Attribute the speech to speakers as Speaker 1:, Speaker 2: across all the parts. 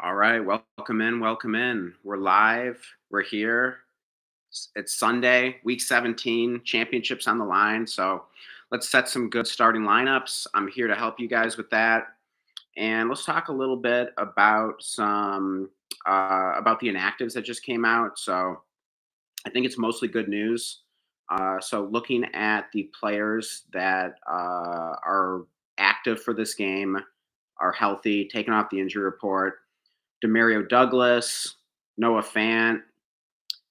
Speaker 1: All right, welcome in, welcome in. We're live. We're here. It's Sunday, week 17, championships on the line. So let's set some good starting lineups. I'm here to help you guys with that. And let's talk a little bit about some about the inactives that just came out. So I think it's mostly good news. So looking at the players that are active for this game, are healthy, taken off the injury report. Demario Douglas, Noah Fant,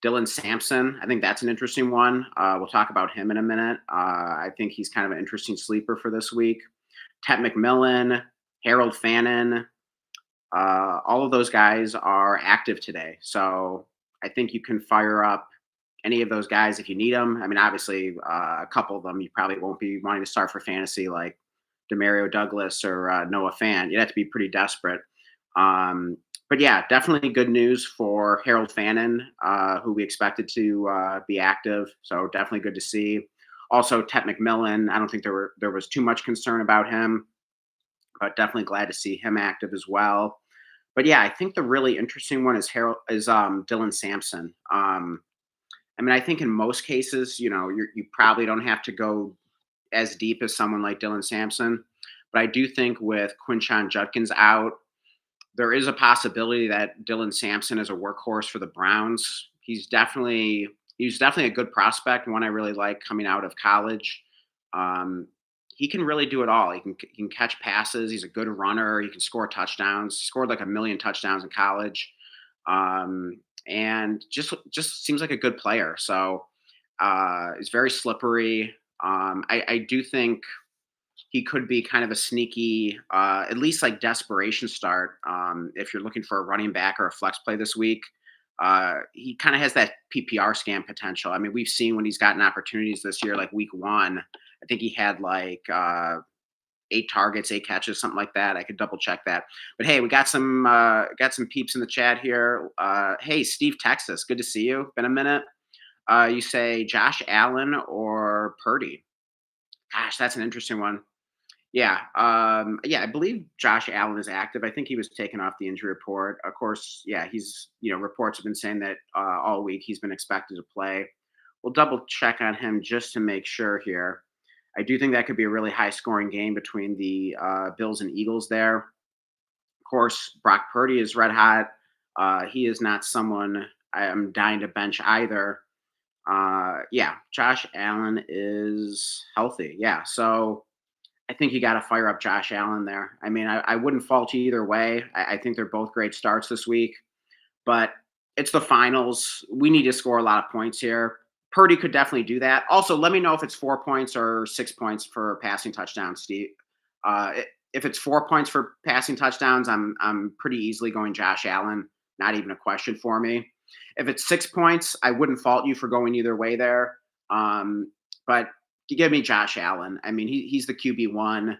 Speaker 1: Dylan Sampson. I think that's an interesting one. We'll talk about him in a minute. I think he's kind of an interesting sleeper for this week. Tet McMillan, Harold Fannin, all of those guys are active today. So I think you can fire up any of those guys if you need them. I mean, obviously, a couple of them you probably won't be wanting to start for fantasy, like Demario Douglas or Noah Fant. You'd have to be pretty desperate. Um, but yeah, definitely good news for Harold Fannin, who we expected to be active. So definitely good to see. Also, Tet McMillan. I don't think there was too much concern about him, but definitely glad to see him active as well. But yeah, I think the really interesting one is Harold is Dylan Sampson. I mean, I think in most cases, you probably don't have to go as deep as someone like Dylan Sampson, but I do think with Quinshon Judkins out, there is a possibility that Dylan Sampson is a workhorse for the Browns. He's definitely a good prospect, one I really like coming out of college. Um, he can really do it all. He can catch passes. He's a good runner. He can score touchdowns. He scored like a million touchdowns in college, and just seems like a good player. So he's very slippery. I do think he could be kind of a sneaky, at least like desperation start. If you're looking for a running back or a flex play this week, he kind of has that PPR scam potential. I mean, we've seen when he's gotten opportunities this year, like week one, I think he had like 8 targets, 8 catches, something like that. I could double check that. But hey, we got some peeps in the chat here. Hey, Steve Texas, good to see you. Been a minute. You say Josh Allen or Purdy? Gosh, that's an interesting one. Yeah, I believe Josh Allen is active. I think he was taken off the injury report. Of course, yeah, reports have been saying that all week he's been expected to play. We'll double check on him just to make sure here. I do think that could be a really high scoring game between the Bills and Eagles there. Of course, Brock Purdy is red hot. He is not someone I am dying to bench either. Yeah, Josh Allen is healthy. Yeah, so I think you got to fire up Josh Allen there. I mean, I wouldn't fault you either way. I think they're both great starts this week, but it's the finals. We need to score a lot of points here. Purdy could definitely do that. Also, let me know if it's 4 points or 6 points for passing touchdowns, Steve. If it's 4 points for passing touchdowns, I'm pretty easily going Josh Allen. Not even a question for me. If it's 6 points, I wouldn't fault you for going either way there. But you give me Josh Allen. I mean, he's the QB1.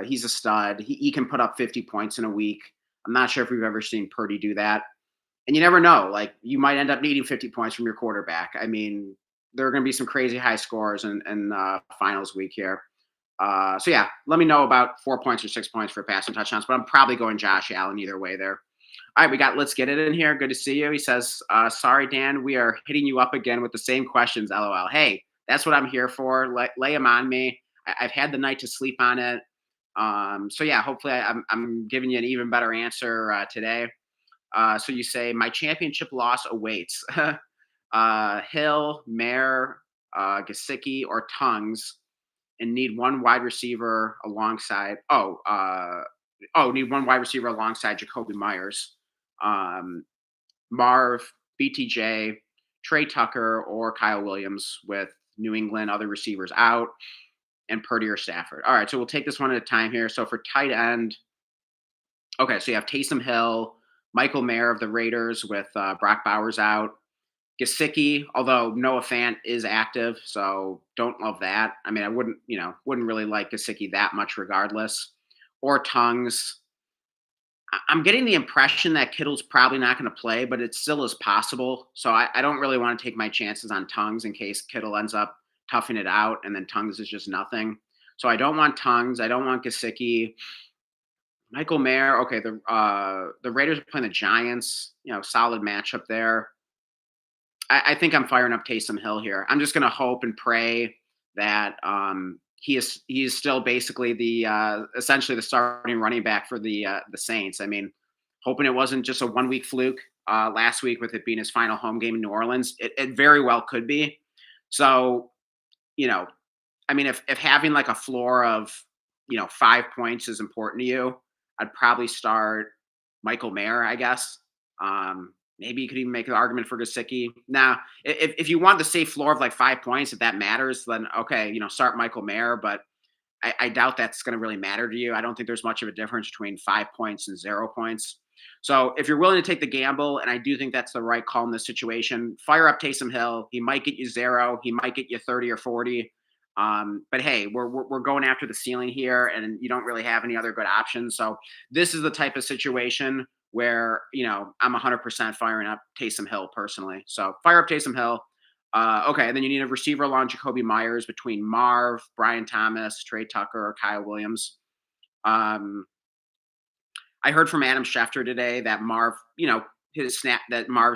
Speaker 1: He's a stud. He can put up 50 points in a week. I'm not sure if we've ever seen Purdy do that. And you never know. Like, you might end up needing 50 points from your quarterback. I mean, there are going to be some crazy high scores in finals week here. So yeah, let me know about 4 points or 6 points for passing touchdowns, but I'm probably going Josh Allen either way there. All right, we got Let's Get It in here. Good to see you. He says, sorry, Dan, we are hitting you up again with the same questions, LOL. Hey, that's what I'm here for. Lay them on me. I've had the night to sleep on it. So yeah, hopefully I'm giving you an even better answer today. So you say, my championship loss awaits. Hill, Mayer, Gasicki, or Tongues, and need one wide receiver alongside. Need one wide receiver alongside Jacoby Myers, um, Marv, BTJ, Trey Tucker, or Kyle Williams with New England other receivers out, and Purdy or Stafford. All right, so we'll take this one at a time here. So for tight end, okay, so you have Taysom Hill, Michael Mayer of the Raiders with Brock Bowers out. Gasicki, although Noah Fant is active, so don't love that. I mean, I wouldn't really like Gasicki that much regardless. Or Tongues. I'm getting the impression that Kittle's probably not going to play, but it still is possible. So I don't really want to take my chances on Tongues in case Kittle ends up toughing it out and then Tongues is just nothing. So I don't want Tongues. I don't want Gasicki. Michael Mayer. Okay, the Raiders are playing the Giants. Solid matchup there. I think I'm firing up Taysom Hill here. I'm just going to hope and pray that he is still basically the essentially the starting running back for the Saints. I mean, hoping it wasn't just a 1 week fluke last week with it being his final home game in New Orleans. It very well could be. So you know, I mean, if having like a floor of 5 points is important to you, I'd probably start Michael Mayer, I guess. Maybe you could even make an argument for Gasicki. Now, if you want the safe floor of like 5 points, if that matters, then okay, start Michael Mayer. But I doubt that's going to really matter to you. I don't think there's much of a difference between 5 points and 0 points. So if you're willing to take the gamble, and I do think that's the right call in this situation, fire up Taysom Hill. He might get you zero. He might get you 30 or 40. But hey, we're going after the ceiling here, and you don't really have any other good options. So this is the type of situation where I'm 100% firing up Taysom Hill personally. So fire up Taysom Hill. Okay, and then you need a receiver along Jacoby Myers between Marv, Brian Thomas, Trey Tucker, or Kyle Williams. Um, I heard from Adam Schefter today that Marv's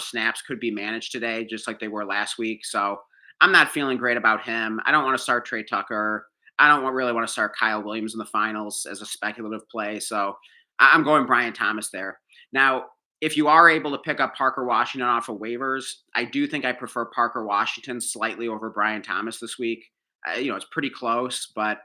Speaker 1: snaps could be managed today, just like they were last week. So I'm not feeling great about him. I don't want to start Trey Tucker. I don't really want to start Kyle Williams in the finals as a speculative play. So I'm going Brian Thomas there. Now, if you are able to pick up Parker Washington off of waivers, I do think I prefer Parker Washington slightly over Brian Thomas this week. It's pretty close, but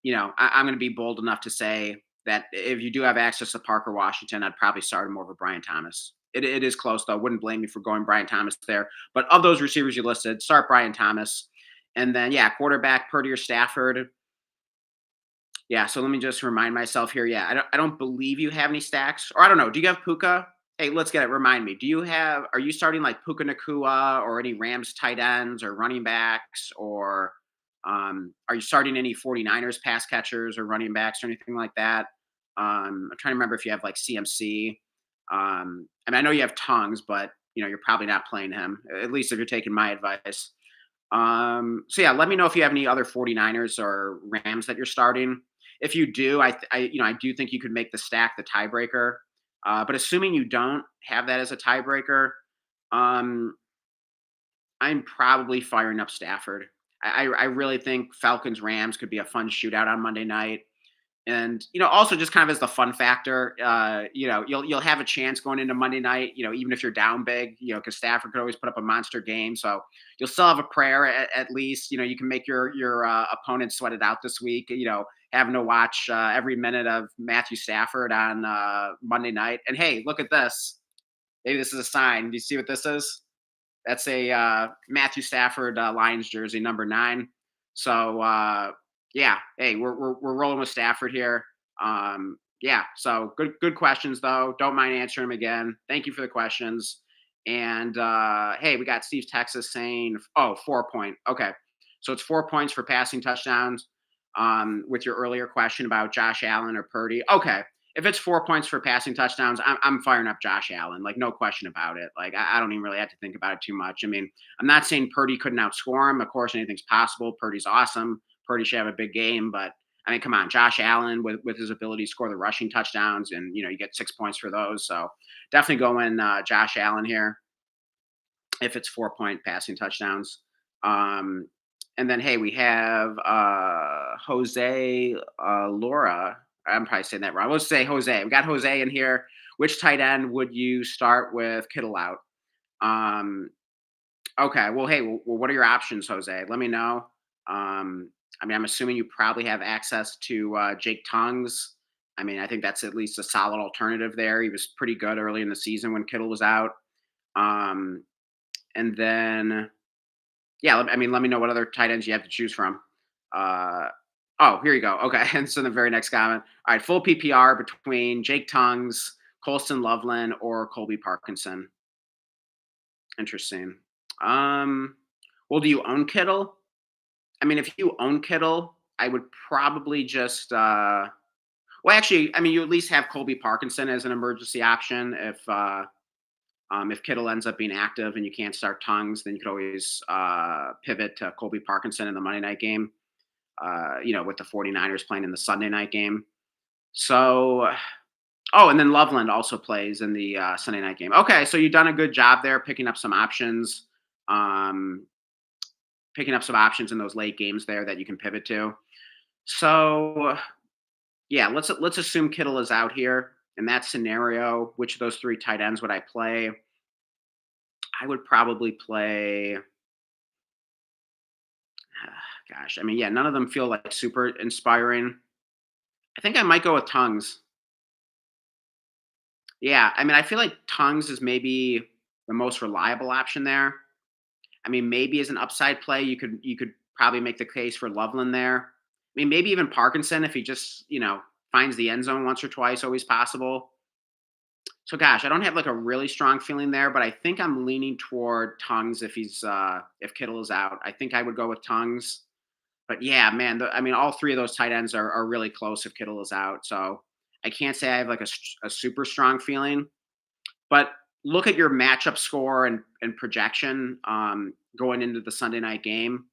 Speaker 1: I'm going to be bold enough to say that if you do have access to Parker Washington, I'd probably start him over Brian Thomas. It is close, though. I wouldn't blame you for going Brian Thomas there. But of those receivers you listed, start Brian Thomas. And then, yeah, quarterback, Purdy or Stafford. Yeah, so let me just remind myself here. Yeah, I don't believe you have any stacks. Or I don't know. Do you have Puka? Hey, let's get it. Remind me. Are you starting like Puka Nakua or any Rams tight ends or running backs? Or are you starting any 49ers pass catchers or running backs or anything like that? I'm trying to remember if you have like CMC. I mean, I know you have Tongues, but you're probably not playing him, at least if you're taking my advice. So yeah, let me know if you have any other 49ers or Rams that you're starting. If you do, I do think you could make the stack the tiebreaker. But assuming you don't have that as a tiebreaker, um, I'm probably firing up Stafford. I really think Falcons Rams could be a fun shootout on Monday night. And also just kind of as the fun factor, you'll have a chance going into Monday night. Even if you're down big, because Stafford could always put up a monster game, so you'll still have a prayer at least. You can make your opponent sweat it out this week. Having to watch every minute of Matthew Stafford on Monday night. And hey, look at this. Maybe this is a sign. Do you see what this is? That's a Matthew Stafford Lions jersey, number 9. So yeah, hey, we're rolling with Stafford here. Yeah, so good questions though. Don't mind answering them again. Thank you for the questions. And hey, we got Steve Texas saying, oh, 4 point. Okay, so it's 4 points for passing touchdowns. With your earlier question about Josh Allen or Purdy. Okay, if it's 4 points for passing touchdowns, I'm firing up Josh Allen, like no question about it. Like I don't even really have to think about it too much. I mean, I'm not saying Purdy couldn't outscore him. Of course, anything's possible. Purdy's awesome. Purdy should have a big game, but I mean, come on, Josh Allen with his ability to score the rushing touchdowns, and you get 6 points for those. So definitely going Josh Allen here if it's 4 point passing touchdowns. Um, and then hey, we have Jose Laura. I'm probably saying that wrong. Let's say Jose. We got Jose in here. Which tight end would you start with Kittle out? Um, okay. Well, hey, what are your options, Jose? Let me know. I mean, I'm assuming you probably have access to Jake Tongues. I mean, I think that's at least a solid alternative there. He was pretty good early in the season when Kittle was out. Um, and then yeah, I mean, let me know what other tight ends you have to choose from. Uh, oh, here you go. Okay, and so the very next comment. All right, full PPR between Jake Tongues, Colston Loveland, or Colby Parkinson. Interesting. Um, well, do you own Kittle? I mean, if you own Kittle, I would probably just. Well, actually, I mean, you at least have Colby Parkinson as an emergency option if Kittle ends up being active and you can't start Tongues, then you could always pivot to Colby Parkinson in the Monday night game, with the 49ers playing in the Sunday night game. So, oh, and then Loveland also plays in the Sunday night game. Okay, so you've done a good job there picking up some options. Um, Picking up some options in those late games there that you can pivot to. So, yeah, let's assume Kittle is out here. In that scenario, which of those three tight ends would I play? I would probably play. Gosh, I mean, yeah, none of them feel like super inspiring. I think I might go with Tongues. Yeah, I mean, I feel like Tongues is maybe the most reliable option there. I mean, maybe as an upside play, you could probably make the case for Loveland there. I mean, maybe even Parkinson if he just finds the end zone once or twice, always possible. So, gosh, I don't have like a really strong feeling there, but I think I'm leaning toward Tongues if Kittle is out. I think I would go with Tongues. But yeah, man, I mean, all three of those tight ends are really close if Kittle is out. So I can't say I have like a super strong feeling. But look at your matchup score and projection going into the Sunday night game.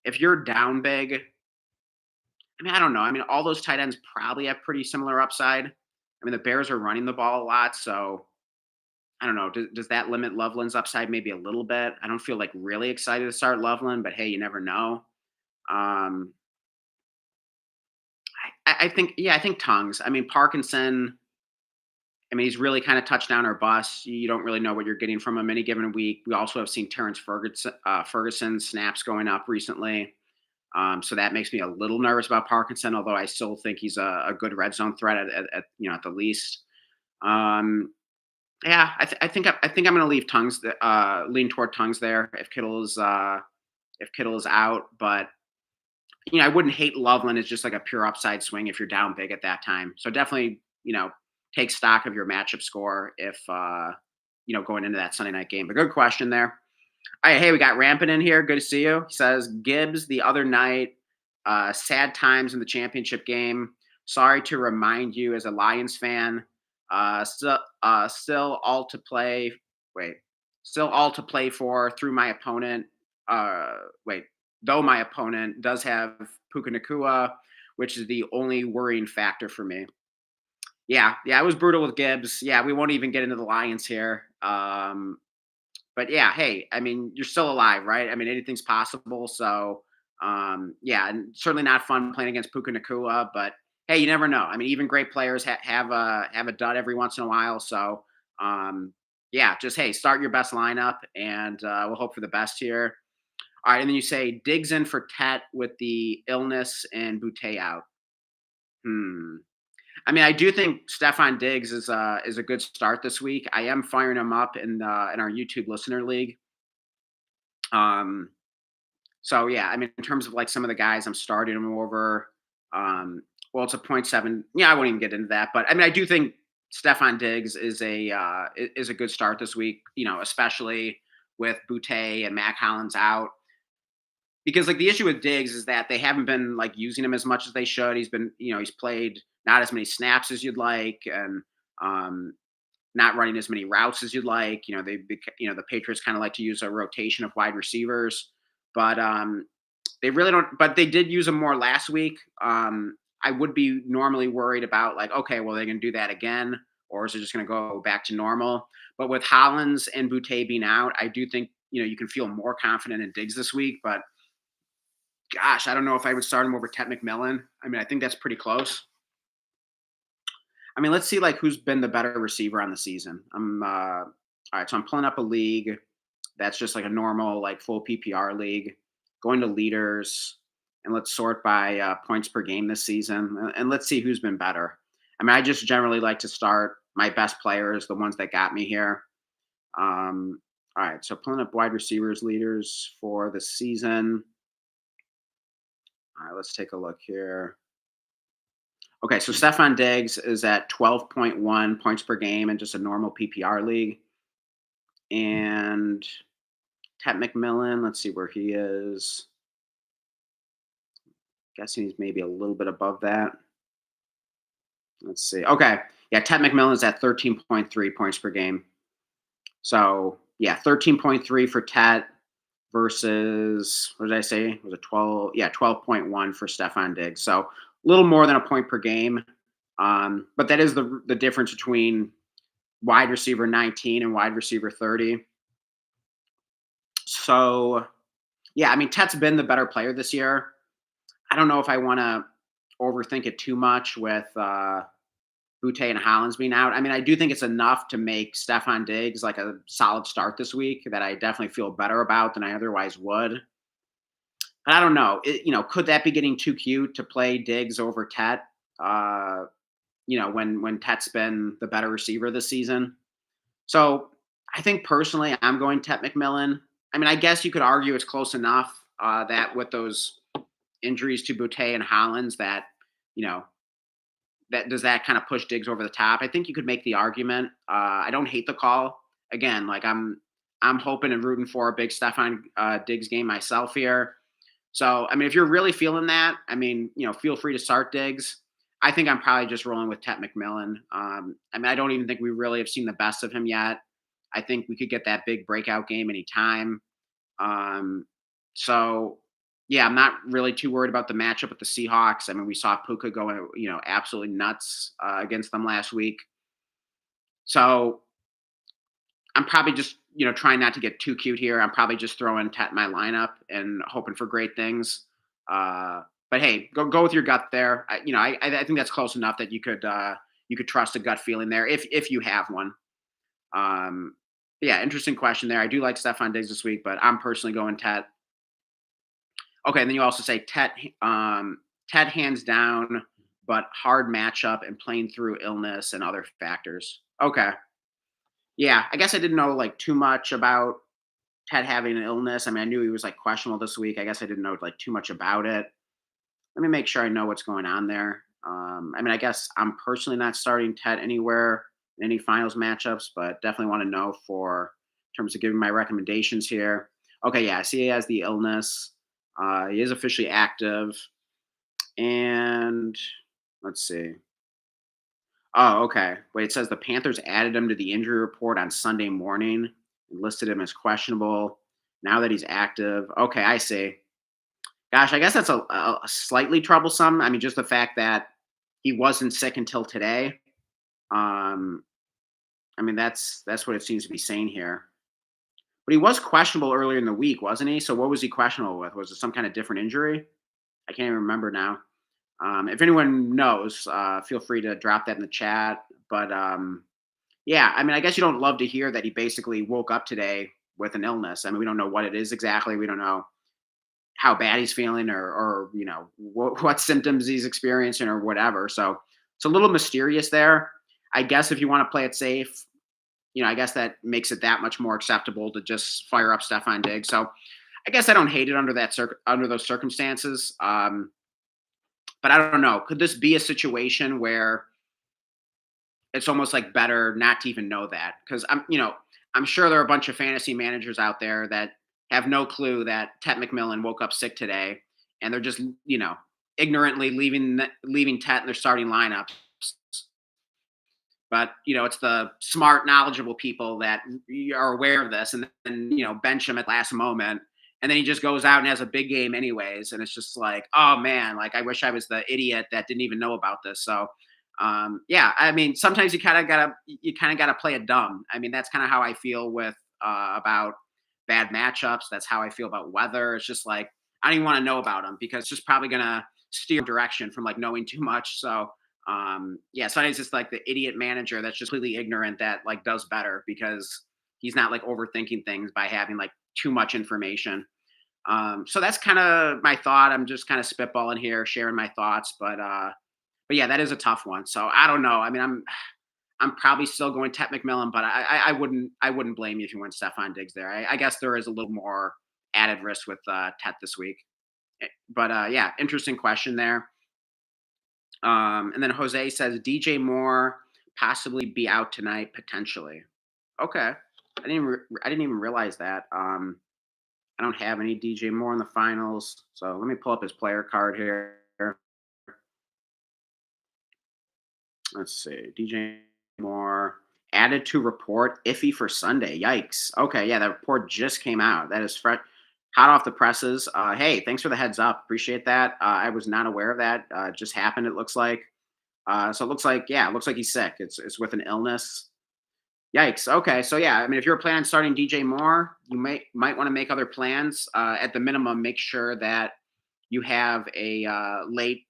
Speaker 1: If you're down big, I mean, I don't know. I mean, all those tight ends probably have pretty similar upside. I mean, the Bears are running the ball a lot, so I don't know. Does that limit Loveland's upside maybe a little bit? I don't feel like really excited to start Loveland, but hey, you never know. Um, I think, yeah, I think Tongues. I mean, Parkinson. I mean, he's really kind of touchdown or bust. You don't really know what you're getting from him any given week. We also have seen Terrence Ferguson snaps going up recently. So that makes me a little nervous about Parkinson, although I still think he's a good red zone threat at the least. Um, yeah, I think I'm going to leave Tongues lean toward Tongues there if Kittle is out, but I wouldn't hate Loveland as just like a pure upside swing if you're down big at that time. So definitely take stock of your matchup score if going into that Sunday night game. But good question there. All right, hey, we got Rampant in here. Good to see you. He says Gibbs the other night, sad times in the championship game. Sorry to remind you as a Lions fan. Still all to play. Wait, still all to play for through my opponent. Wait, though my opponent does have Puka Nakua, which is the only worrying factor for me. Yeah, it was brutal with Gibbs. Yeah, we won't even get into the Lions here. But yeah, hey, I mean, you're still alive, right? I mean, anything's possible. So, yeah, and certainly not fun playing against Puka Nakua. But hey, you never know. I mean, even great players have a dud every once in a while. So, um, yeah, just hey, start your best lineup, and we'll hope for the best here. All right, and then you say Diggs in for Tet with the illness and Boutte out. Hmm. I mean, I do think Stefan Diggs is a good start this week. I am firing him up in our YouTube listener league. Um, so yeah, I mean, in terms of like some of the guys I'm starting him over. Well, it's a point seven. Yeah, I won't even get into that, but I mean, I do think Stefan Diggs is a good start this week. Especially with Boutte and Mac Hollins out. Because like the issue with Diggs is that they haven't been like using him as much as they should. He's played not as many snaps as you'd like, and um, not running as many routes as you'd like. The Patriots kind of like to use a rotation of wide receivers, but they really don't. But they did use him more last week. I would be normally worried about like, okay, well, they're going to do that again, or is it just going to go back to normal? But with Hollins and Boutte being out, I do think you can feel more confident in Diggs this week, but gosh, I don't know if I would start him over Ted McMillan. I mean, I think that's pretty close. I mean, let's see like who's been the better receiver on the season. All right, so I'm pulling up a league that's just like a normal like full PPR league. Going to leaders and let's sort by points per game this season and let's see who's been better. I mean, I just generally like to start my best players, the ones that got me here. All right, so pulling up wide receivers leaders for the season. All right, let's take a look here. Okay, so Stefan Diggs is at 12.1 points per game in just a normal PPR league. And Ted McMillan, let's see where he is. Guessing he's maybe a little bit above that. Let's see. Okay. Yeah, Ted McMillan is at 13.3 points per game. So, yeah, 13.3 for Ted versus, what did I say? Was it 12? Yeah, 12.1 for Stefan Diggs. So, a little more than a point per game. But that is the difference between wide receiver 19 and wide receiver 30. So yeah, I mean Tet's been the better player this year. I don't know if I want to overthink it too much with Boutte and Hollins being out. I mean, I do think it's enough to make Stefan Diggs like a solid start this week that I definitely feel better about than I otherwise would. But I don't know. Could that be getting too cute to play Diggs over Tet? Uh, when Tet's been the better receiver this season. So I think personally, I'm going Tet McMillan. I mean, I guess you could argue it's close enough that with those injuries to Boutte and Hollins, that you know that does that kind of push Diggs over the top. I think you could make the argument. I don't hate the call. Again, like I'm hoping and rooting for a big Stefan Diggs game myself here. So, I mean, if you're really feeling that, I mean, feel free to start Diggs. I think I'm probably just rolling with Tet McMillan. I mean, I don't even think we really have seen the best of him yet. I think we could get that big breakout game anytime. Um, so, yeah, I'm not really too worried about the matchup with the Seahawks. I mean, we saw Puka go, absolutely nuts against them last week. So I'm probably just, trying not to get too cute here. I'm probably just throwing Tet in my lineup and hoping for great things. Uh, but hey, go with your gut there. I think that's close enough that you could trust a gut feeling there if you have one. Um, yeah, interesting question there. I do like Stefan Diggs this week, but I'm personally going Tet. Okay, and then you also say Tet hands down, but hard matchup and playing through illness and other factors. Okay. Yeah, I guess I didn't know like too much about Ted having an illness. I mean, I knew he was like questionable this week. I guess I didn't know like too much about it. Let me make sure I know what's going on there. I mean, I guess I'm personally not starting Ted anywhere in any finals matchups, but definitely want to know for in terms of giving my recommendations here. Okay, yeah, I see he has the illness. He is officially active, and let's see. Oh, okay. Wait, it says the Panthers added him to the injury report on Sunday morning and listed him as questionable. Now that he's active. Okay, I see. Gosh, I guess that's a slightly troublesome. I mean, just the fact that he wasn't sick until today. Um, I mean, that's what it seems to be saying here. But he was questionable earlier in the week, wasn't he? So what was he questionable with? Was it some kind of different injury? I can't even remember now. If anyone knows, feel free to drop that in the chat. But yeah, I mean, I guess you don't love to hear that he basically woke up today with an illness. I mean, we don't know what it is exactly. We don't know how bad he's feeling or what symptoms he's experiencing or whatever. So it's a little mysterious there. I guess if you want to play it safe, I guess that makes it that much more acceptable to just fire up Stefan Diggs. So I guess I don't hate it under under those circumstances. But I don't know. Could this be a situation where it's almost like better not to even know that? Because I'm sure there are a bunch of fantasy managers out there that have no clue that Tet McMillan woke up sick today, and they're just ignorantly leaving Tet in their starting lineups. But it's the smart, knowledgeable people that are aware of this, and then bench him at last moment, and then he just goes out and has a big game anyways, and it's just like, oh man, like I wish I was the idiot that didn't even know about this. So, yeah, I mean, sometimes you kind of gotta play it dumb. I mean, that's kind of how I feel with about bad matchups. That's how I feel about weather. It's just like I don't even want to know about them because it's just probably gonna steer direction from like knowing too much. So yeah, sometimes it's like the idiot manager that's just completely ignorant that like does better because he's not like overthinking things by having like too much information. So that's kind of my thought. I'm just kind of spitballing here, sharing my thoughts, but yeah, that is a tough one. So I don't know. I mean, I'm probably still going Tet McMillan, but I wouldn't blame you if you went Stefan Diggs there. I guess there is a little more added risk with Tet this week. But yeah, interesting question there. And then Jose says DJ Moore possibly be out tonight potentially. Okay, I didn't even realize that. I don't have any DJ Moore in the finals, so let me pull up his player card here. Let's see, DJ Moore added to report iffy for Sunday. Yikes. Okay, yeah, that report just came out. That is fresh, hot off the presses. Hey, thanks for the heads up. Appreciate that. I was not aware of that. It just happened. It looks like. So it looks like, yeah, it looks like he's sick. It's with an illness. Yikes. Okay. So yeah, I mean, if you're planning on starting DJ Moore, you might want to make other plans. At the minimum, make sure that you have a late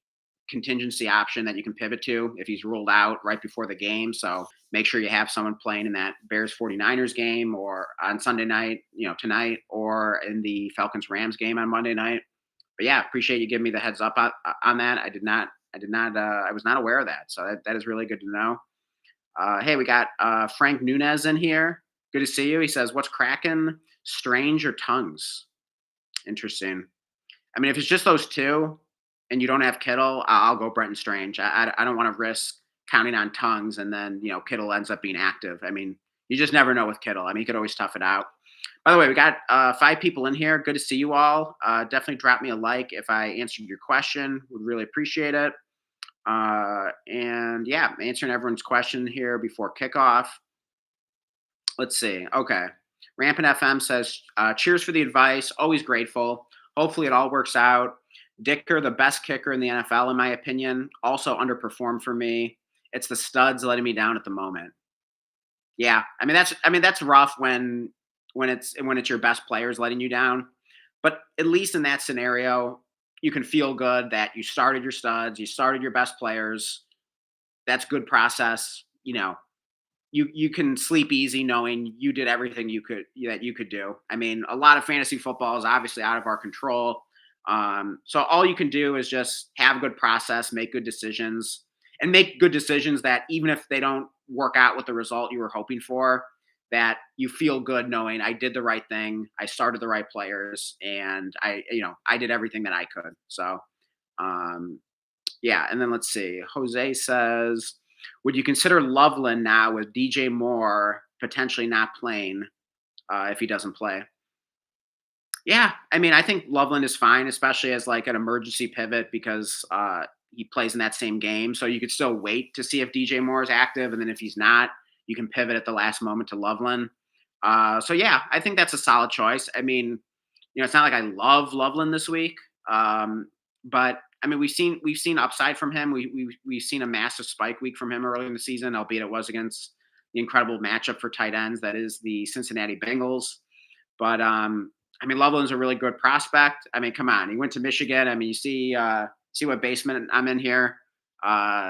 Speaker 1: contingency option that you can pivot to if he's ruled out right before the game. So make sure you have someone playing in that Bears 49ers game or on Sunday night, tonight, or in the Falcons Rams game on Monday night. But yeah, appreciate you giving me the heads up on that. I was not aware of that. So that is really good to know. Hey, we got Frank Nunez in here. Good to see you. He says, "What's cracking? Strange or tongues?" Interesting. I mean, if it's just those two, and you don't have Kittle, I'll go Brenton Strange. I don't want to risk counting on tongues and then Kittle ends up being active. I mean, you just never know with Kittle. I mean, you could always tough it out. By the way, we got 5 people in here. Good to see you all. Definitely drop me a like if I answered your question. Would really appreciate it. And yeah, answering everyone's question here before kickoff. Let's see. Okay. Rampant FM says, cheers for the advice. Always grateful. Hopefully it all works out. Dicker, the best kicker in the NFL, in my opinion, also underperformed for me. It's the studs letting me down at the moment. Yeah. I mean that's rough when it's your best players letting you down. But at least in that scenario, you can feel good that you started your studs, you started your best players. That's good process. You can sleep easy knowing you did everything you could do. I mean, a lot of fantasy football is obviously out of our control. So all you can do is just have a good process, make good decisions, and make good decisions that even if they don't work out with the result you were hoping for, that you feel good knowing I did the right thing, I started the right players, and I did everything that I could. So um, yeah, and then let's see. Jose says, would you consider Loveland now with DJ Moore potentially not playing if he doesn't play? Yeah, I mean, I think Loveland is fine, especially as like an emergency pivot because he plays in that same game. So you could still wait to see if DJ Moore is active, and then if he's not, you can pivot at the last moment to Loveland. So yeah, I think that's a solid choice. I mean, it's not like I love Loveland this week, but I mean, we've seen upside from him. We've seen a massive spike week from him early in the season, albeit it was against the incredible matchup for tight ends that is the Cincinnati Bengals. But I mean, Loveland's a really good prospect. I mean, come on, he went to Michigan. I mean, you see what basement I'm in here.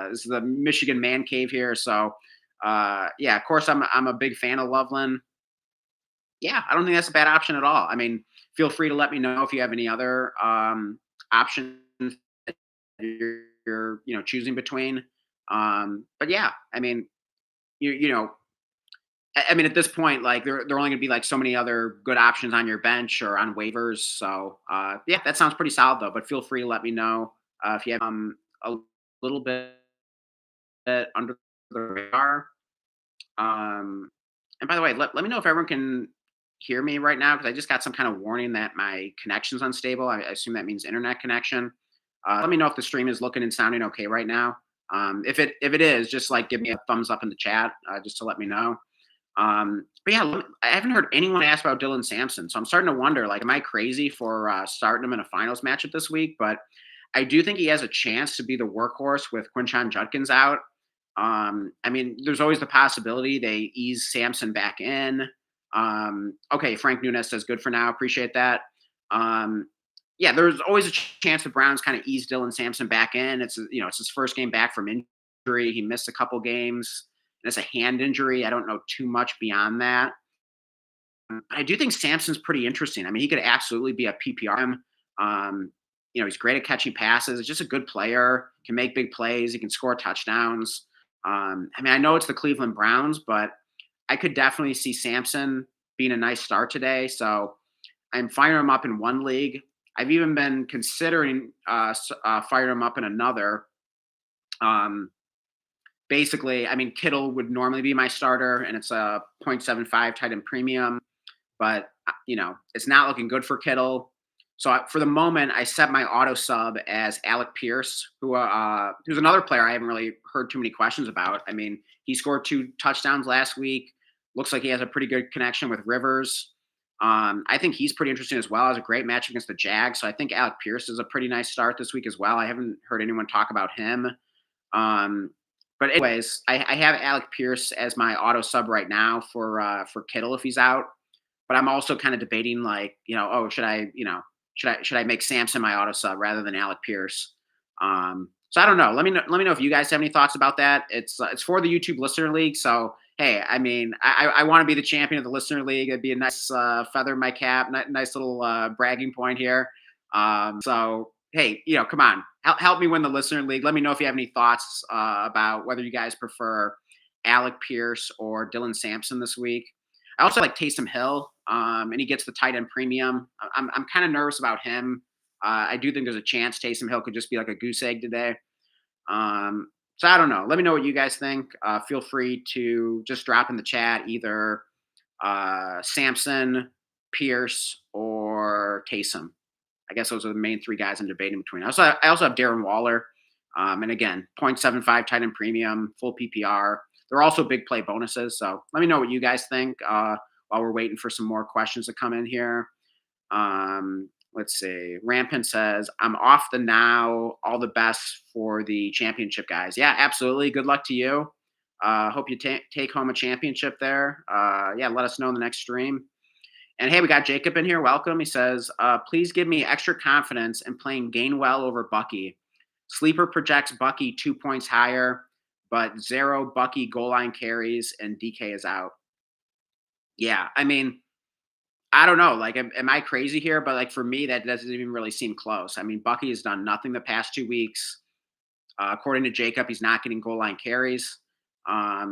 Speaker 1: This is the Michigan man cave here. So yeah, of course, I'm a big fan of Loveland. Yeah, I don't think that's a bad option at all. I mean, feel free to let me know if you have any other options that you're choosing between. But yeah, I mean, you know, I mean, at this point, like there are only going to be like so many other good options on your bench or on waivers. So yeah, that sounds pretty solid though. But feel free to let me know if you have a little bit under the radar. Um, and by the way, let me know if everyone can hear me right now because I just got some kind of warning that my connection's unstable. I assume that means internet connection. Let me know if the stream is looking and sounding okay right now. If it is, just like give me a thumbs up in the chat just to let me know. But yeah, I haven't heard anyone ask about Dylan Sampson, so I'm starting to wonder, like, am I crazy for starting him in a finals matchup this week? But I do think he has a chance to be the workhorse with Quinshon Judkins out. I mean, there's always the possibility they ease Sampson back in. Okay, Frank Nunez says good for now. Appreciate that. Um, yeah, there's always a chance the Browns kind of ease Dylan Sampson back in. It's his first game back from injury. He missed a couple games. And it's a hand injury. I don't know too much beyond that. I do think Sampson's pretty interesting. I mean, he could absolutely be a PPR. He's great at catching passes. He's just a good player. Can make big plays. He can score touchdowns. I mean, I know it's the Cleveland Browns, but I could definitely see Sampson being a nice start today. So I'm firing him up in one league. I've even been considering firing him up in another. Basically, I mean, Kittle would normally be my starter, and it's a 0.75 tight end premium, but it's not looking good for Kittle. So for the moment, I set my auto sub as Alec Pierce, who's another player I haven't really heard too many questions about. I mean, he scored 2 touchdowns last week. Looks like he has a pretty good connection with Rivers. I think he's pretty interesting as well. Has a great match against the Jags. So I think Alec Pierce is a pretty nice start this week as well. I haven't heard anyone talk about him. But anyways, I have Alec Pierce as my auto sub right now for Kittle if he's out. But I'm also kind of debating like, oh, should I, should I make Samson my auto sub rather than Alec Pierce? So I don't know. Let me know if you guys have any thoughts about that. It's for the YouTube listener league. So hey, I mean, I want to be the champion of the listener league. It'd be a nice feather in my cap, nice little bragging point here. So hey, come on, help me win the listener league. Let me know if you have any thoughts about whether you guys prefer Alec Pierce or Dylan Sampson this week. I also like Taysom Hill, and he gets the tight end premium. I'm kind of nervous about him. I do think there's a chance Taysom Hill could just be like a goose egg today. So I don't know. Let me know what you guys think. Feel free to just drop in the chat either Samson, Pierce, or Taysom. I guess those are the main three guys I'm debating between. I also have Darren Waller, and again, 0.75 tight end premium, full PPR. They're also big play bonuses. So let me know what you guys think while we're waiting for some more questions to come in here. Let's see. Rampant says, I'm off the now. All the best for the championship, guys. Yeah, absolutely. Good luck to you. Hope you take home a championship there. Yeah, let us know in the next stream. And hey, we got Jacob in here. Welcome. He says, please give me extra confidence in playing Gainwell over Bucky. Sleeper projects Bucky 2 points higher, but 0 Bucky goal line carries and DK is out. Yeah, I mean, I don't know. Like, am I crazy here? But like for me, that doesn't even really seem close. I mean, Bucky has done nothing the past 2 weeks. According to Jacob, he's not getting goal line carries. I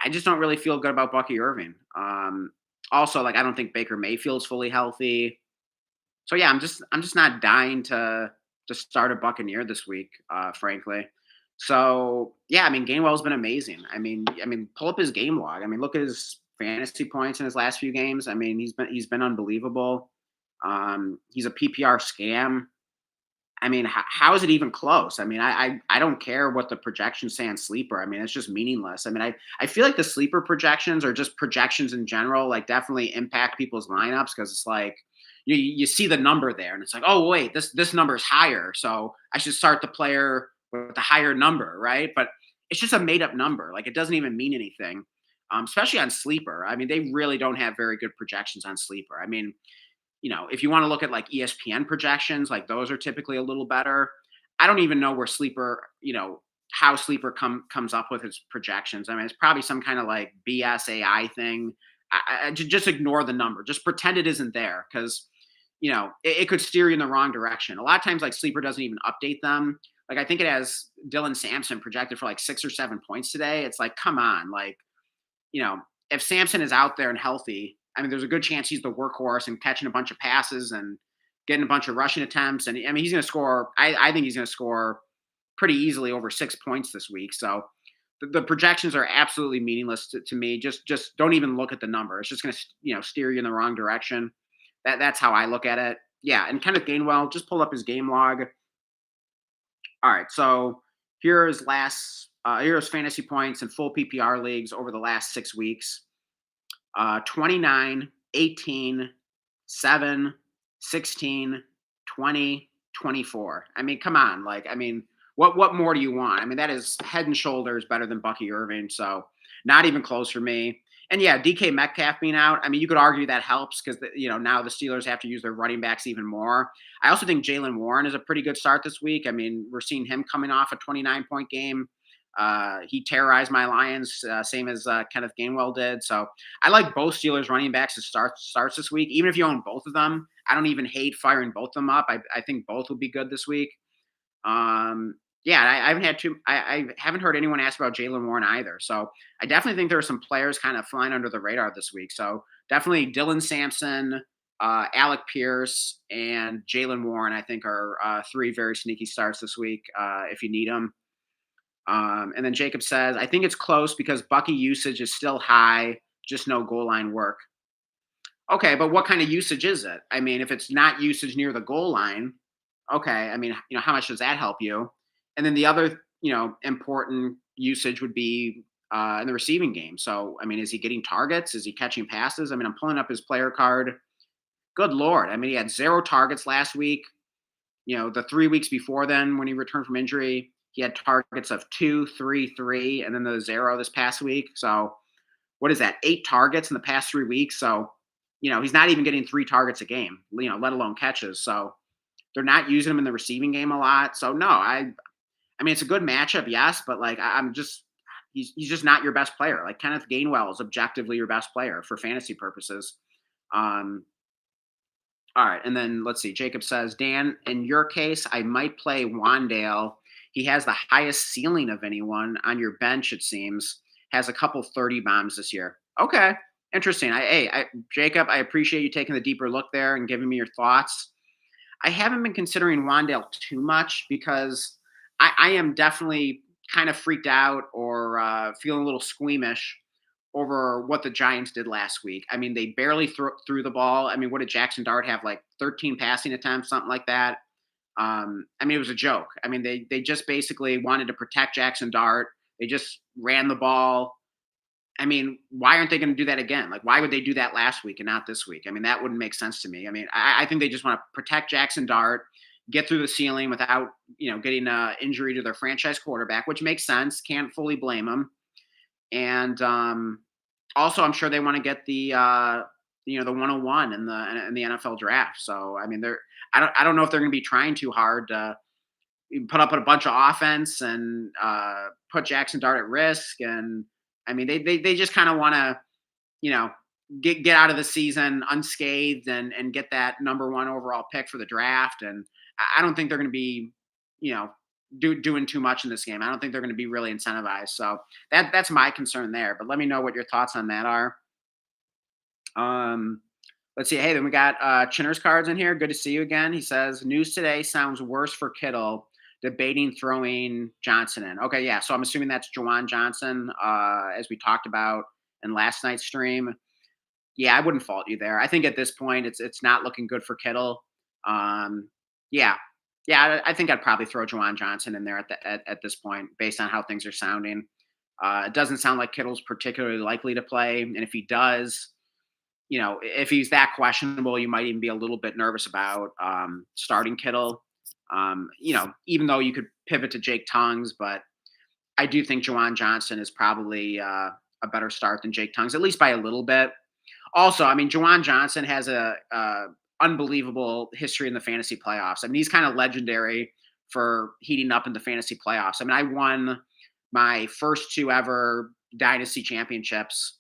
Speaker 1: just don't really feel good about Bucky Irving. Also, like I don't think Baker Mayfield's fully healthy. So yeah, I'm just not dying to start a Buccaneer this week, frankly. So yeah, I mean Gainwell's been amazing. I mean, pull up his game log. I mean, look at his fantasy points in his last few games. I mean, he's been unbelievable. He's a PPR scam. I mean, how is it even close? I mean, I don't care what the projections say on sleeper. I mean, it's just meaningless. I mean, I feel like the sleeper projections or just projections in general, like definitely impact people's lineups because it's like you see the number there and it's like, oh wait, this number is higher, so I should start the player with the higher number, right? But it's just a made up number. Like it doesn't even mean anything, especially on sleeper. I mean, they really don't have very good projections on sleeper. I mean, if you want to look at like ESPN projections, like those are typically a little better. I don't even know where sleeper, how sleeper comes up with its projections. I mean, it's probably some kind of like BS AI thing. Just ignore the number. Just pretend it isn't there because, it could steer you in the wrong direction. A lot of times, like sleeper doesn't even update them. Like I think it has Dylan Sampson projected for like 6 or 7 points today. It's like, come on, like you know, if Samson is out there and healthy, I mean, there's a good chance he's the workhorse and catching a bunch of passes and getting a bunch of rushing attempts. And I mean, he's going to score. I think he's going to score pretty easily over 6 points this week. So the projections are absolutely meaningless to me. Just don't even look at the number. It's just going to steer you in the wrong direction. That's how I look at it. Yeah, and Kenneth Gainwell, just pull up his game log. All right, so here's fantasy points in full PPR leagues over the last 6 weeks. 29, 18, 7, 16, 20, 24. I mean, come on. Like, I mean, what more do you want? I mean, that is head and shoulders better than Bucky Irving. So not even close for me. And yeah, DK Metcalf being out, I mean, you could argue that helps because, now the Steelers have to use their running backs even more. I also think Jalen Warren is a pretty good start this week. I mean, we're seeing him coming off a 29-point game. He terrorized my Lions, same as Kenneth Gainwell did. So I like both Steelers running backs as starts this week. Even if you own both of them, I don't even hate firing both of them up. I think both will be good this week. Yeah, I haven't heard anyone ask about Jalen Warren either. So I definitely think there are some players kind of flying under the radar this week. So definitely Dylan Sampson, Alec Pierce, and Jalen Warren, I think are three very sneaky starts this week if you need them. And then Jacob says, I think it's close because Bucky usage is still high, just no goal line work. Okay, but what kind of usage is it? I mean, if it's not usage near the goal line, okay, I mean, how much does that help you? And then the other, important usage would be in the receiving game. So, I mean, is he getting targets? Is he catching passes? I mean, I'm pulling up his player card. Good Lord. I mean, he had 0 targets last week. The 3 weeks before then when he returned from injury, He had targets of 2, 3, 3, and then the 0 this past week. So what is that? 8 targets in the past 3 weeks. So, he's not even getting 3 targets a game, let alone catches. So they're not using him in the receiving game a lot. So no, I mean it's a good matchup, yes, but like I'm just he's just not your best player. Like Kenneth Gainwell is objectively your best player for fantasy purposes. Um, all right, and then let's see. Jacob says, Dan, in your case, I might play Wandale. He has the highest ceiling of anyone on your bench, it seems. Has a couple 30 bombs this year. Okay, interesting. Jacob, I appreciate you taking the deeper look there and giving me your thoughts. I haven't been considering Wandale too much because I am definitely kind of freaked out or feeling a little squeamish over what the Giants did last week. I mean, they barely threw the ball. I mean, what did Jackson Dart have? Like 13 passing attempts, something like that. I mean, it was a joke. I mean, they just basically wanted to protect Jackson Dart. They just ran the ball. I mean, why aren't they going to do that again? Like, why would they do that last week and not this week? I mean, that wouldn't make sense to me. I mean, I think they just want to protect Jackson Dart, get through the ceiling without, getting injury to their franchise quarterback, which makes sense. Can't fully blame them. And also, I'm sure they want to get the 101 in the NFL draft. So, I mean, I don't know if they're going to be trying too hard to put up a bunch of offense and put Jackson Dart at risk. And I mean, they just kind of want to, you know, get out of the season unscathed and get that number one overall pick for the draft. And I don't think they're going to be, you know, doing too much in this game. I don't think they're going to be really incentivized. So that's my concern there. But let me know what your thoughts on that are. Um, let's see. Hey, then we got Chinner's cards in here. Good to see you again. He says news today sounds worse for Kittle. Debating throwing Johnson in. Okay, yeah. So I'm assuming that's Juwan Johnson, as we talked about in last night's stream. Yeah, I wouldn't fault you there. I think at this point, it's not looking good for Kittle. Um, yeah, yeah. I think I'd probably throw Juwan Johnson in there at this point, based on how things are sounding. It doesn't sound like Kittle's particularly likely to play, and if he does, if he's that questionable, you might even be a little bit nervous about starting Kittle. Even though you could pivot to Jake Tongues, but I do think Juwan Johnson is probably a better start than Jake Tongues, at least by a little bit. Also, I mean, Juwan Johnson has a unbelievable history in the fantasy playoffs. I mean, he's kind of legendary for heating up in the fantasy playoffs. I mean, I won my first two ever Dynasty championships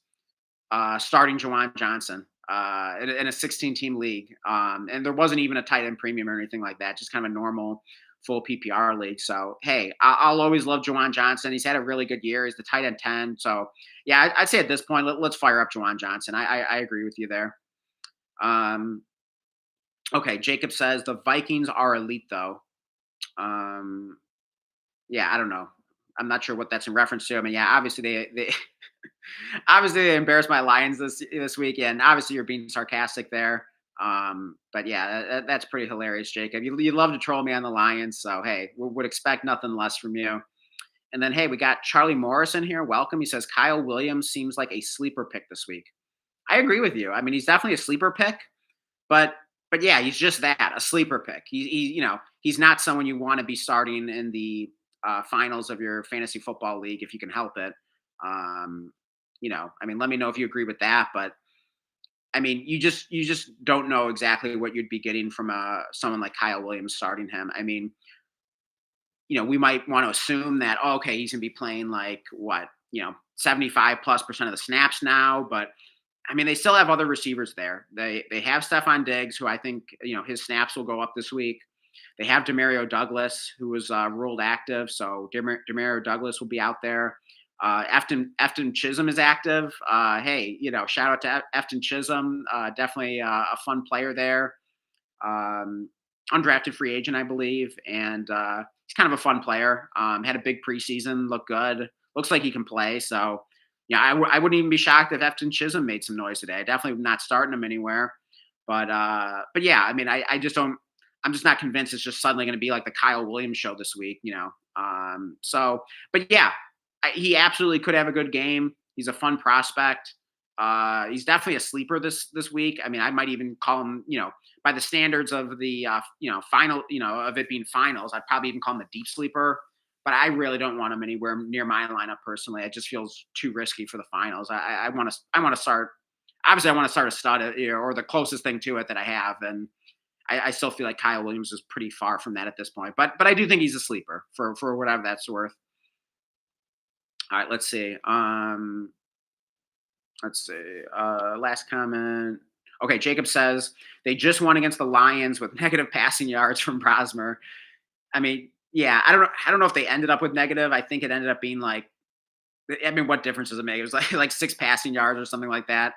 Speaker 1: starting Juwan Johnson in a 16-team league. And there wasn't even a tight end premium or anything like that, just kind of a normal full PPR league. So, hey, I'll always love Juwan Johnson. He's had a really good year. He's the tight end 10. So, yeah, I'd say at this point, let's fire up Juwan Johnson. I agree with you there. Um, okay, Jacob says the Vikings are elite, though. Um, yeah, I don't know. I'm not sure what that's in reference to. I mean, yeah, obviously they obviously they embarrassed my Lions this weekend. Obviously, you're being sarcastic there. But yeah, that's pretty hilarious, Jacob. You love to troll me on the Lions, so hey, we would expect nothing less from you. And then hey, we got Charlie Morris in here. Welcome. He says Kyle Williams seems like a sleeper pick this week. I agree with you. I mean, he's definitely a sleeper pick, but yeah, he's just that, a sleeper pick. He's not someone you want to be starting in the finals of your fantasy football league if you can help it. Um, I mean, let me know if you agree with that. But I mean, you just don't know exactly what you'd be getting from someone like Kyle Williams starting him. I mean, we might want to assume that okay, he's gonna be playing like what 75+% of the snaps now, but I mean, they still have other receivers there. They have Stephon Diggs, who I think his snaps will go up this week. They have Demario Douglas, who was ruled active, so Demario Douglas will be out there. Efton Chisholm is active. Hey, shout out to Efton Chisholm. Definitely a fun player there. Undrafted free agent, I believe, and he's kind of a fun player. Had a big preseason, looked good. Looks like he can play. So, yeah, I wouldn't even be shocked if Efton Chisholm made some noise today. I definitely not starting him anywhere. But yeah, I mean, I just don't. I'm just not convinced it's just suddenly going to be like the Kyle Williams show this week. But yeah, he absolutely could have a good game. He's a fun prospect. He's definitely a sleeper this week. I mean, I might even call him, by the standards of the final, of it being finals, I'd probably even call him a deep sleeper but I really don't want him anywhere near my lineup personally. It just feels too risky for the finals. I want to start. Obviously, I want to start a stud, or the closest thing to it that I have, and I still feel like Kyle Williams is pretty far from that at this point. But I do think he's a sleeper for whatever that's worth. All right, let's see. Let's see. Last comment. Okay, Jacob says they just won against the Lions with negative passing yards from Brosmer. I mean, yeah, I don't know if they ended up with negative. I think it ended up being like, I mean, what difference does it make? It was like 6 passing yards or something like that.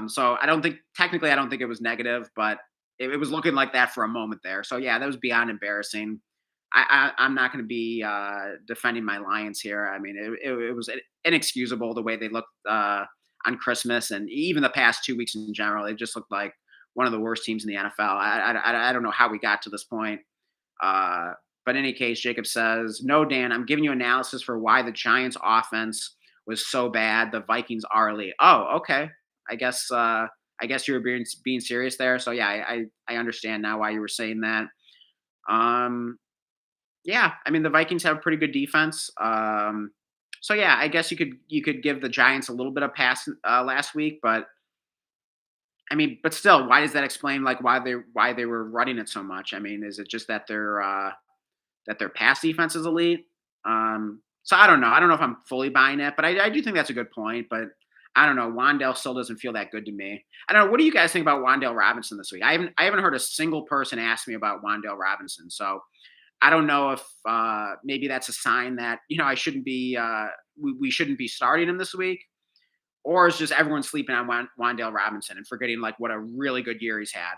Speaker 1: So I don't think technically I don't think it was negative, but it was looking like that for a moment there. So yeah, that was beyond embarrassing. I'm not going to be defending my Lions here. I mean, it was inexcusable the way they looked on Christmas and even the past 2 weeks in general. It just looked like one of the worst teams in the NFL. I don't know how we got to this point. Uh, but in any case, Jacob says, "No, Dan, I'm giving you analysis for why the Giants' offense was so bad. The Vikings are elite." Oh, okay. I guess I guess you were being serious there. So yeah, I understand now why you were saying that. Um, yeah, I mean the Vikings have a pretty good defense. So yeah, I guess you could give the Giants a little bit of pass last week, but I mean, but still, why does that explain like why they were running it so much? I mean, is it just that their pass defense is elite? So I don't know. I don't know if I'm fully buying it, but I do think that's a good point. But I don't know. Wandale still doesn't feel that good to me. I don't know. What do you guys think about Wandale Robinson this week? I haven't heard a single person ask me about Wandale Robinson. So I don't know if maybe that's a sign that I shouldn't be we shouldn't be starting him this week, or is just everyone sleeping on Wandale Robinson and forgetting like what a really good year he's had.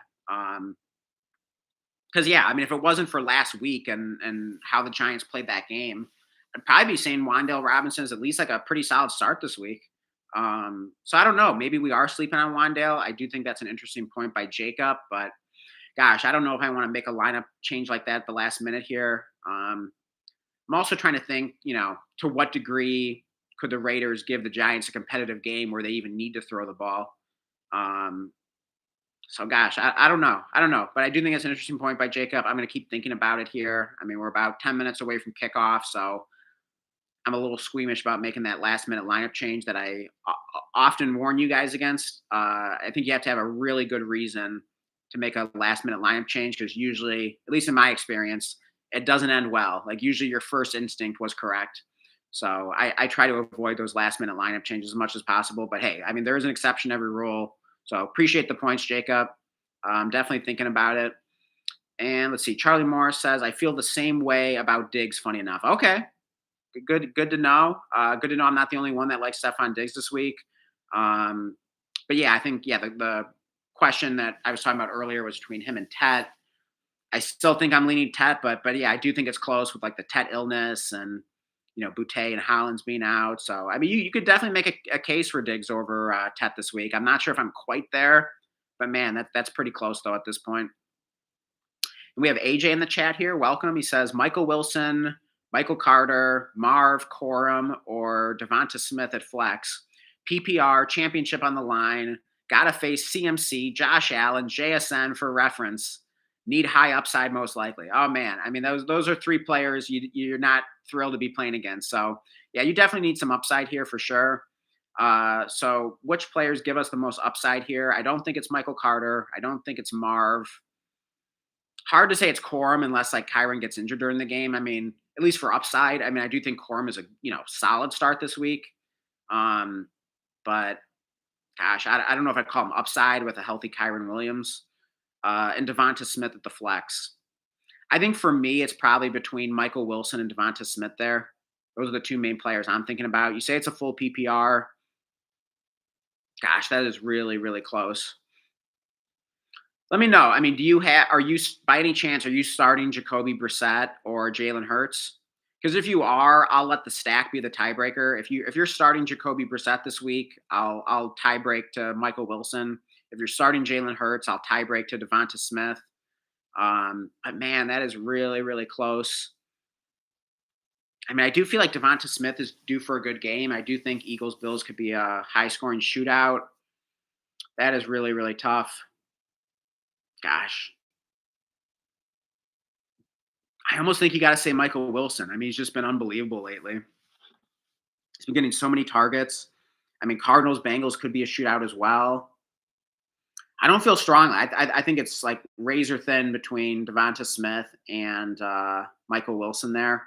Speaker 1: Because yeah, I mean, if it wasn't for last week and how the Giants played that game, I'd probably be saying Wandale Robinson is at least like a pretty solid start this week. So I don't know. Maybe we are sleeping on Wandale. I do think that's an interesting point by Jacob, but gosh, I don't know if I want to make a lineup change like that at the last minute here. I'm also trying to think, to what degree could the Raiders give the Giants a competitive game where they even need to throw the ball? Um, so gosh, I don't know. I don't know. But I do think it's an interesting point by Jacob. I'm gonna keep thinking about it here. I mean, we're about 10 minutes away from kickoff, so I'm a little squeamish about making that last minute lineup change that I often warn you guys against. I think you have to have a really good reason to make a last minute lineup change because usually, at least in my experience, it doesn't end well. Like usually your first instinct was correct. So I try to avoid those last minute lineup changes as much as possible. But hey, I mean, there is an exception to every rule. So appreciate the points, Jacob. Definitely thinking about it. And let's see. Charlie Morris says, I feel the same way about Diggs, funny enough. Okay. Good to know. Good to know I'm not the only one that likes Stephon Diggs this week. Um, but yeah, I think the question that I was talking about earlier was between him and Tet. I still think I'm leaning Tet, but yeah, I do think it's close with like the Tet illness and Boutte and Hollins being out. So I mean, you could definitely make a case for Diggs over Tet this week. I'm not sure if I'm quite there, but man, that's pretty close though at this point. And we have AJ in the chat here. Welcome. He says Michael Wilson, Michael Carter, Marv, Corum, or Devonta Smith at flex. PPR, championship on the line. Gotta face CMC, Josh Allen, JSN for reference. Need high upside most likely. Oh man, I mean those are three players you're not thrilled to be playing against. So yeah, you definitely need some upside here for sure. So which players give us the most upside here? I don't think it's Michael Carter. I don't think it's Marv. Hard to say it's Corum unless like Kyron gets injured during the game. I mean, at least for upside. I mean, I do think Corum is a solid start this week. Um, but gosh, I don't know if I'd call him upside with a healthy Kyron Williams and Devonta Smith at the flex. I think for me, it's probably between Michael Wilson and Devonta Smith there. Those are the two main players I'm thinking about. You say it's a full PPR. Gosh, that is really, really close. Let me know. I mean, are you by any chance are you starting Jacoby Brissett or Jalen Hurts? Because if you are, I'll let the stack be the tiebreaker. If you're starting Jacoby Brissett this week, I'll tiebreak to Michael Wilson. If you're starting Jalen Hurts, I'll tiebreak to Devonta Smith. But man, that is really, really close. I mean, I do feel like Devonta Smith is due for a good game. I do think Eagles Bills could be a high scoring shootout. That is really, really tough. Gosh. I almost think you got to say Michael Wilson. I mean, he's just been unbelievable lately. He's been getting so many targets. I mean, Cardinals Bengals could be a shootout as well. I don't feel strong. I think it's like razor thin between Devonta Smith and Michael Wilson there.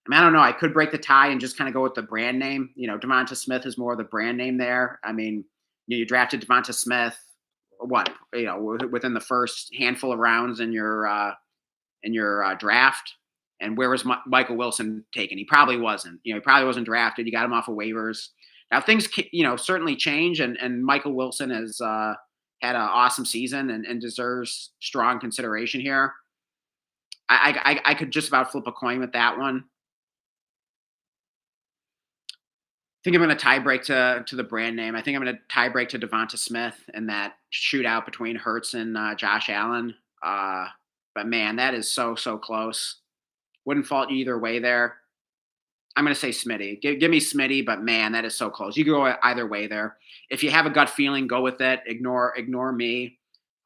Speaker 1: I mean, I don't know. I could break the tie and just kind of go with the brand name. You know, Devonta Smith is more of the brand name there. I mean, you drafted Devonta Smith, what, within the first handful of rounds in your draft. And where was Michael Wilson taken? He probably wasn't. He probably wasn't drafted. You got him off of waivers. Now things, certainly change, and Michael Wilson has had an awesome season and deserves strong consideration here. I could just about flip a coin with that one. I think I'm going to tie break to the brand name. I think I'm going to tie break to Devonta Smith and that shootout between Hurts and Josh Allen. But man, that is so close. Wouldn't fault you either way there. I'm going to say Smitty. Give me Smitty, but man, that is so close. You can go either way there. If you have a gut feeling, go with it. Ignore me.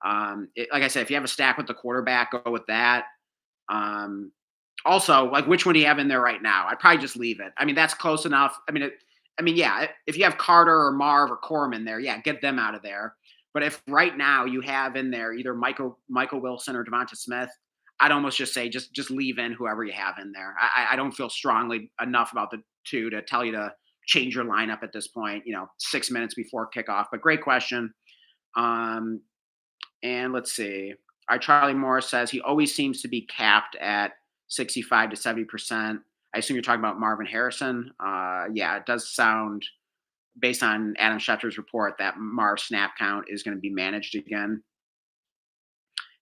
Speaker 1: Like I said, if you have a stack with the quarterback, go with that. Um, Also, like, which one do you have in there right now? I'd probably just leave it. I mean, that's close enough. Yeah, if you have Carter or Marv or Corman there, yeah, get them out of there. But if right now you have in there either Michael Wilson or Devonta Smith, I'd almost just say just leave in whoever you have in there. I don't feel strongly enough about the two to tell you to change your lineup at this point. 6 minutes before kickoff. But great question. Um, and let's see. Our Charlie Morris says he always seems to be capped at 65 to 70%. I assume you're talking about Marvin Harrison. Yeah, it does sound, based on Adam Schefter's report, that Marv snap count is going to be managed again.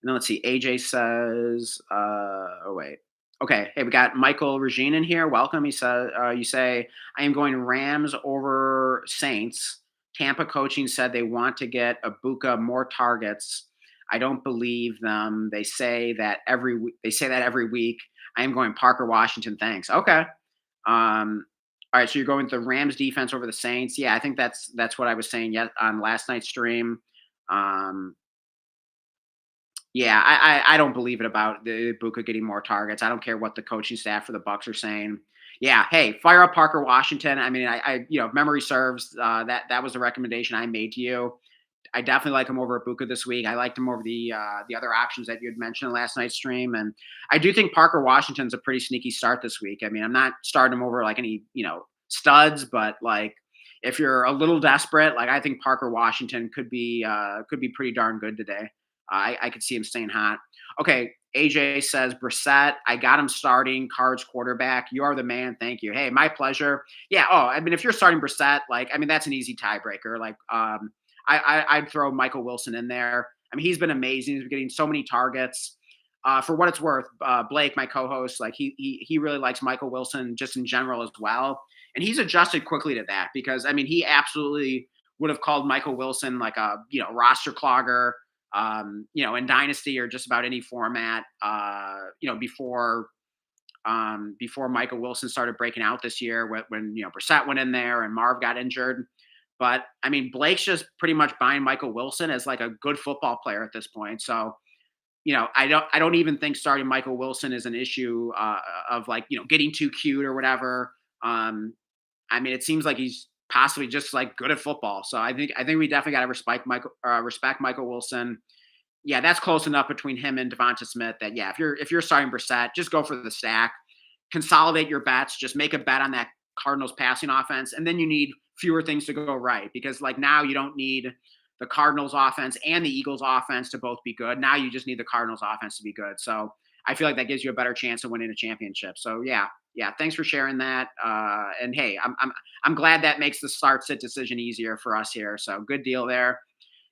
Speaker 1: And then let's see. AJ says, oh, wait. Okay. Hey, we got Michael Regine in here. Welcome. He says, you say, I am going Rams over Saints. Tampa coaching said they want to get Abuka more targets. I don't believe them. They say that every week. I am going Parker Washington. Thanks. Okay. All right. So you're going with the Rams defense over the Saints. Yeah, I think that's what I was saying yet on last night's stream. Yeah, I don't believe it about the Buka getting more targets. I don't care what the coaching staff for the Bucks are saying. Yeah, hey, fire up Parker Washington. I mean, if memory serves, that was the recommendation I made to you. I definitely like him over Ibuka this week. I liked him over the other options that you had mentioned in last night's stream, and I do think Parker Washington's a pretty sneaky start this week. I mean, I'm not starting him over like any studs, but like if you're a little desperate, like I think Parker Washington could be pretty darn good today. I could see him staying hot. Okay, AJ says Brissett. I got him starting. Cards quarterback. You are the man. Thank you. Hey, my pleasure. Yeah. Oh, I mean, if you're starting Brissett, that's an easy tiebreaker. I'd throw Michael Wilson in there. I mean, he's been amazing. He's been getting so many targets. For what it's worth, Blake, my co-host, like he really likes Michael Wilson just in general as well, and he's adjusted quickly to that because I mean he absolutely would have called Michael Wilson like a roster clogger, in Dynasty or just about any format, before Michael Wilson started breaking out this year when Brissett went in there and Marv got injured. But I mean, Blake's just pretty much buying Michael Wilson as like a good football player at this point. So, I don't even think starting Michael Wilson is an issue of like, getting too cute or whatever. I mean, it seems like he's possibly just like good at football. So I think we definitely got to respect Michael Wilson. Yeah, that's close enough between him and Devonta Smith that yeah, if you're starting Brissett, just go for the stack, consolidate your bets, just make a bet on that Cardinals passing offense, and then you need fewer things to go right because like now you don't need the Cardinals offense and the Eagles offense to both be good. Now you just need the Cardinals offense to be good. So I feel like that gives you a better chance of winning a championship. So yeah. Thanks for sharing that. And hey, I'm glad that makes the start sit decision easier for us here. So good deal there.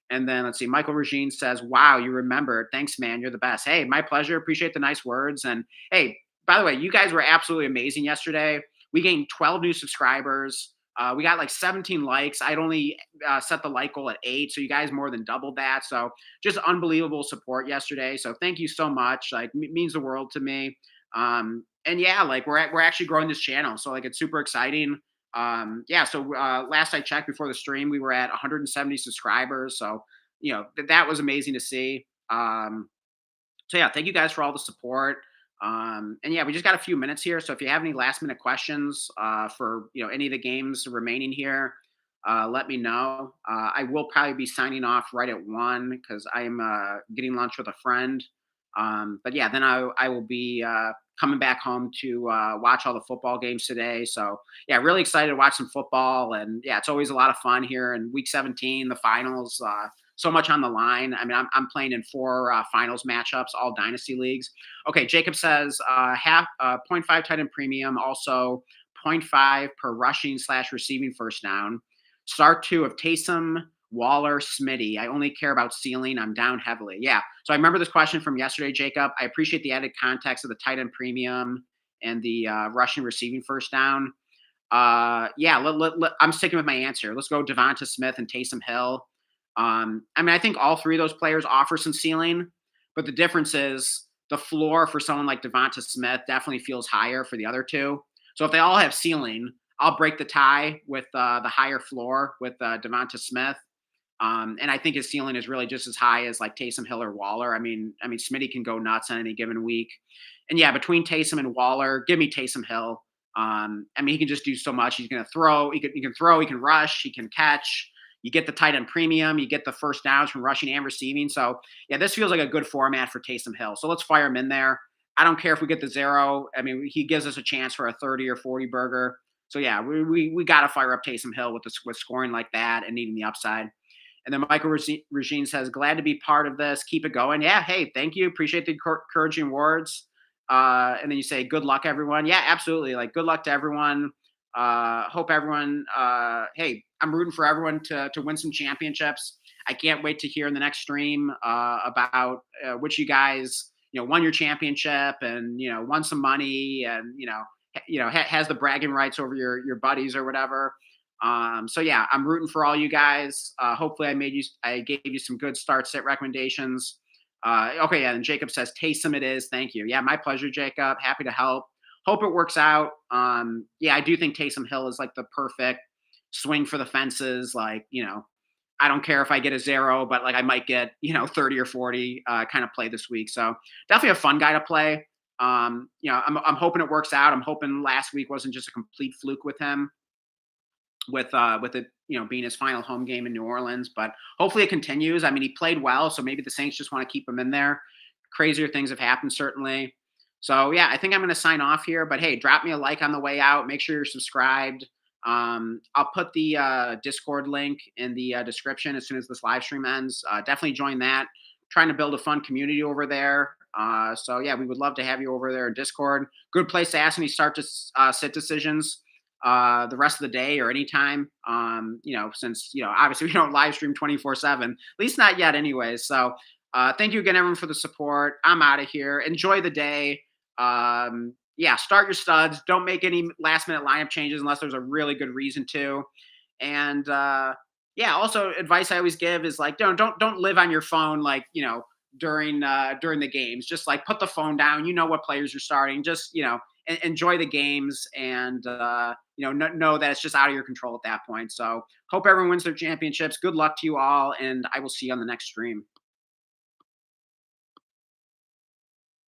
Speaker 1: And then let's see, Michael Regine says, wow, you remembered. Thanks, man. You're the best. Hey, my pleasure. Appreciate the nice words. And hey, by the way, you guys were absolutely amazing yesterday. We gained 12 new subscribers. We got like 17 likes. I'd only set the like goal at 8. So you guys more than doubled that. So just unbelievable support yesterday. So thank you so much. Like means the world to me. And yeah, like we're actually growing this channel. So like it's super exciting. So last I checked before the stream, we were at 170 subscribers. So, that was amazing to see. So yeah, thank you guys for all the support. And yeah, we just got a few minutes here. So if you have any last minute questions for any of the games remaining here, let me know. I will probably be signing off right at 1 because I'm getting lunch with a friend. But yeah, then I will be coming back home to watch all the football games today. So yeah, really excited to watch some football. And yeah, it's always a lot of fun here in week 17, the finals. So much on the line. I mean, I'm playing in 4 finals matchups, all dynasty leagues. Okay, Jacob says half point 0.5 tight end premium, also point 0.5 per rushing slash receiving first down. Start 2 of Taysom, Waller, Smitty. I only care about ceiling. I'm down heavily. Yeah. So I remember this question from yesterday, Jacob. I appreciate the added context of the tight end premium and the rushing receiving first down. Yeah, I'm sticking with my answer. Let's go Devonta Smith and Taysom Hill. I mean, I think all 3 of those players offer some ceiling, but the difference is the floor for someone like Devonta Smith definitely feels higher for the other 2. So if they all have ceiling, I'll break the tie with the higher floor with Devonta Smith. And I think his ceiling is really just as high as like Taysom Hill or Waller. I mean, Smitty can go nuts on any given week. And yeah, between Taysom and Waller, give me Taysom Hill. I mean, he can just do so much. He's going to throw. He can throw. He can rush. He can catch. You get the tight end premium. You get the first downs from rushing and receiving. So yeah, this feels like a good format for Taysom Hill. So let's fire him in there. I don't care if we get the 0. I mean, he gives us a chance for a 30 or 40 burger. So yeah, we got to fire up Taysom Hill with scoring like that and needing the upside. And then Michael Regine says, glad to be part of this. Keep it going. Yeah. Hey, thank you. Appreciate the encouraging words. And then you say, good luck, everyone. Yeah, absolutely. Like, good luck to everyone. Hope everyone, hey, I'm rooting for everyone to win some championships. I can't wait to hear in the next stream about which you guys, won your championship and, won some money and, has the bragging rights over your buddies or whatever. So yeah, I'm rooting for all you guys. Hopefully I gave you some good start sit recommendations. Okay. Yeah. And Jacob says, Taysom it is. Thank you. Yeah. My pleasure, Jacob. Happy to help. Hope it works out. Yeah, I do think Taysom Hill is like the perfect swing for the fences. Like, I don't care if I get a 0, but like I might get, 30 or 40 kind of play this week. So definitely a fun guy to play. I'm hoping it works out. I'm hoping last week wasn't just a complete fluke with him with it being his final home game in New Orleans, but hopefully it continues. I mean, he played well, so maybe the Saints just want to keep him in there. Crazier things have happened certainly. So yeah, I think I'm going to sign off here. But hey, drop me a like on the way out. Make sure you're subscribed. I'll put the Discord link in the description as soon as this live stream ends. Definitely join that. Trying to build a fun community over there. So yeah, we would love to have you over there in Discord. Good place to ask any start to sit decisions the rest of the day or anytime. Since obviously we don't live stream 24/7, at least not yet, anyways. So thank you again, everyone, for the support. I'm out of here. Enjoy the day. Yeah, start your studs. Don't make any last minute lineup changes unless there's a really good reason to. And yeah, also advice I always give is like don't live on your phone like during the games. Just like put the phone down. You know what players you're starting. Just enjoy the games and know that it's just out of your control at that point. So hope everyone wins their championships. Good luck to you all, and I will see you on the next stream.